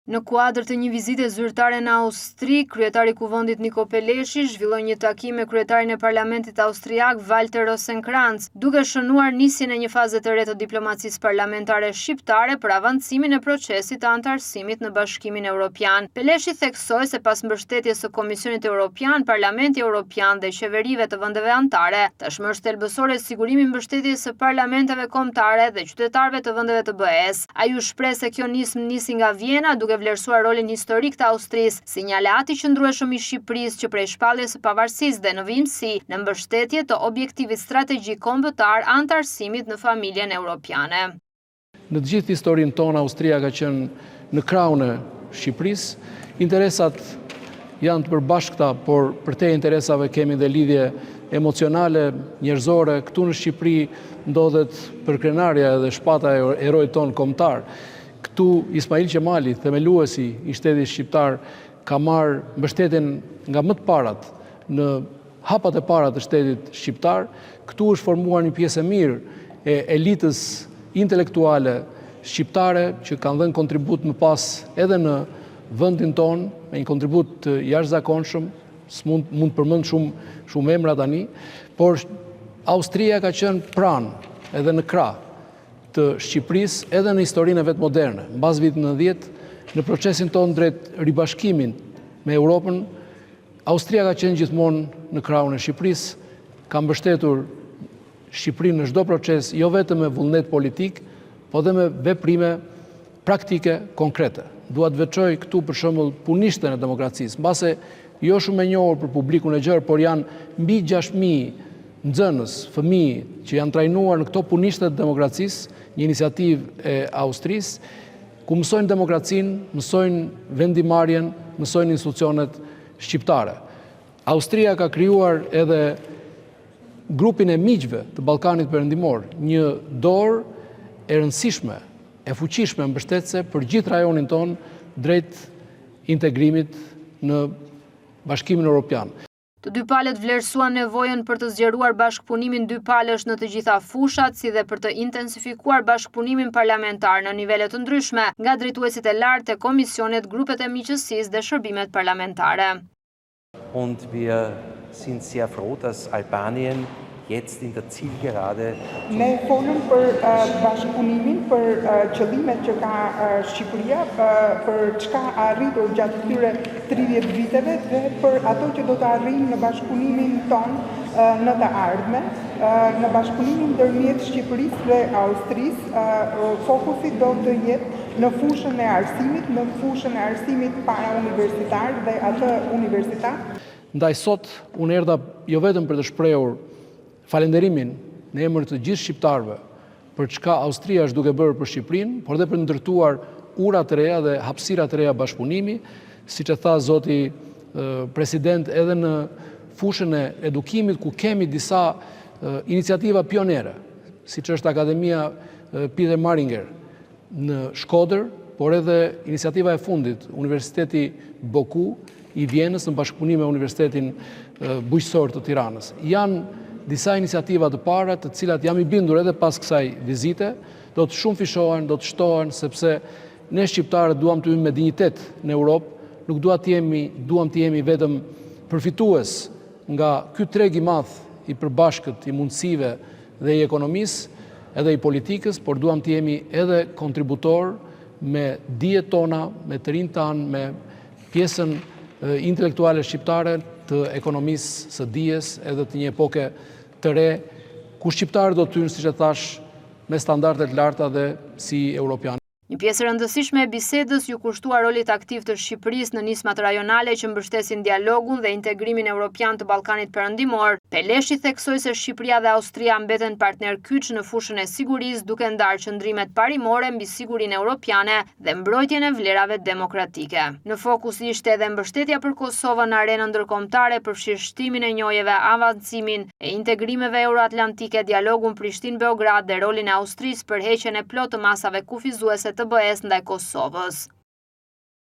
Në kuadër të një vizite zyrtare në Austri, kryetari i kuvendit Niko Peleshi zhvilloi një takim me kryetarin e parlamentit austriak Walter Rosenkrantz, duke shënuar nisjen e një faze të re të diplomacisë parlamentare shqiptare për avancimin e procesit të antarësimit në Bashkimin Evropian. Peleshi theksoi se pas mbështetjes së Komisionit Evropian, Parlamenti Evropian dhe qeverive të vendeve anëtare, tashmë është thelbësore sigurimi i mbështetjes së parlamenteve kombëtare dhe qytetarëve të vendeve të BE-s. Ai u shpreh se kjo nismë nisi nga Vjena duke vlerësuar rolin historik të Austrisë, sinjalati qëndrueshëm i Shqipërisë që prej shpalljes së pavarësisë dhe në vijimësi në mbështetje të objektivit strategjik kombëtar antarësimit në familjen evropiane. Në të gjithë historinë tonë, Austria ka qenë në krahun e Shqipërisë. Interesat janë të përbashkëta, por për te interesave kemi dhe lidhje emocionale, njerëzore. Këtu në Shqipëri ndodhet përkrenarja dhe shpata e erojit tonë kombëtar. Këtu Ismail Qemali, themeluesi i shtetit shqiptar, ka marrë mbështetjen nga më të parat në hapat e para të shtetit shqiptar. Këtu është formuar një pjesë e mirë e elitës intelektuale shqiptare që kanë dhënë kontribut më pas edhe në vendin tonë, me një kontribut të jashtëzakonshëm, mund të përmend shumë emra tani, por Austria ka qenë pranë edhe në krah të Shqipërisë edhe në historinë e vetë moderne. Mbas vitit 90, në procesin tonë drejt ribashkimin me Europën, Austria ka qenë gjithmonë në krahun e Shqipërisë, ka mbështetur Shqipërinë në çdo proces, jo vetëm me vullnet politik, po dhe me veprime praktike konkrete. Dua të veçoj këtu për shembull punishten e demokracisë, mbase jo shumë e njohur për publikun e gjerë, por janë mbi 6.000 nxënës, fëmijë që janë trajnuar në këto punishte të demokracisë, një iniciativë e Austrisë, ku mësojnë demokracinë, mësojnë vendimarrjen, mësojnë institucionet shqiptare. Austria ka krijuar edhe grupin e miqve të Ballkanit Perëndimor, një dorë e rëndësishme, e fuqishme mbështetëse për gjithë rajonin tonë drejt integrimit në Bashkimin Evropian. Të dy palët vlerësuan nevojën për të zgjeruar bashkëpunimin dypalësh në të gjitha fushat, si dhe për të intensifikuar bashkëpunimin parlamentar në nivele të ndryshme, nga drejtuesit e lartë të komisionit, grupet e miqësisë dhe shërbimet parlamentare. Und wir sind sehr froh, dass Albanien jetzt in der Zielgerade. Ne folëm për bashkëpunimin, për qëllimet që ka Shqipëria, për çka arritur gjatë këtyre 30 viteve dhe për ato që do të arrijmë në bashkëpunimin ton në të ardhmen. Në bashkëpunimin ndërmjet Shqipërisë dhe Austrisë, fokusi do të jetë në fushën e arsimit, në fushën e arsimit para universitar dhe atë universitar. Ndaj sot unë erdha jo vetëm për të shprehur falenderimin në emër të gjithë shqiptarëve për çka Austria është duke bërë për Shqipërinë, por dhe për ndërtuar ura të reja dhe hapësira të reja bashkëpunimi, siç e tha zoti president, edhe në fushën e edukimit, ku kemi disa iniciativa pionere, siç është Akademia Peter Maringer në Shkodër, por edhe iniciativa e fundit, Universiteti Boku i Vjenës në bashkëpunim me Universitetin Bujqësor të Tiranës. Janë disa iniciativa të para, të cilat jam i bindur edhe pas kësaj vizite, do të shumë fishohen, do të shtohen, sepse ne shqiptarët duam të jemi me dinjitet në Europë, nuk duam të jemi vetëm përfitues nga ky treg i madh i përbashkët, i mundësive dhe i ekonomisë, edhe i politikës, por duam të jemi edhe kontributor me dijet tona, me të rinjtë tanë, me pjesën intelektuale shqiptare të ekonomisë së dijes, edhe të një epoke të re, ku shqiptarët do të hyjnë, siç e thash, me standarde të larta dhe si europianë. Një pjesë e rëndësishme e bisedës ju kushtua rolit aktiv të Shqipërisë në nismat rajonale që mbështesin dialogun dhe integrimin evropian të Ballkanit Perëndimor. Peleshi theksoi se Shqipëria dhe Austria mbeten partner kyç në fushën e sigurisë, duke ndarë qëndrimet parimore mbi sigurinë europiane dhe mbrojtjen e vlerave demokratike. Në fokus ishte edhe mbështetja për Kosovën në arenën ndërkombëtare, përfshirë shtimin e njojeve, avancimin e integrimeve euroatlantike, dialogun Prishtinë-Beograd dhe rolin e Austrisë për heqjen e plotë të masave kufizuese të BE-s ndaj Kosovës.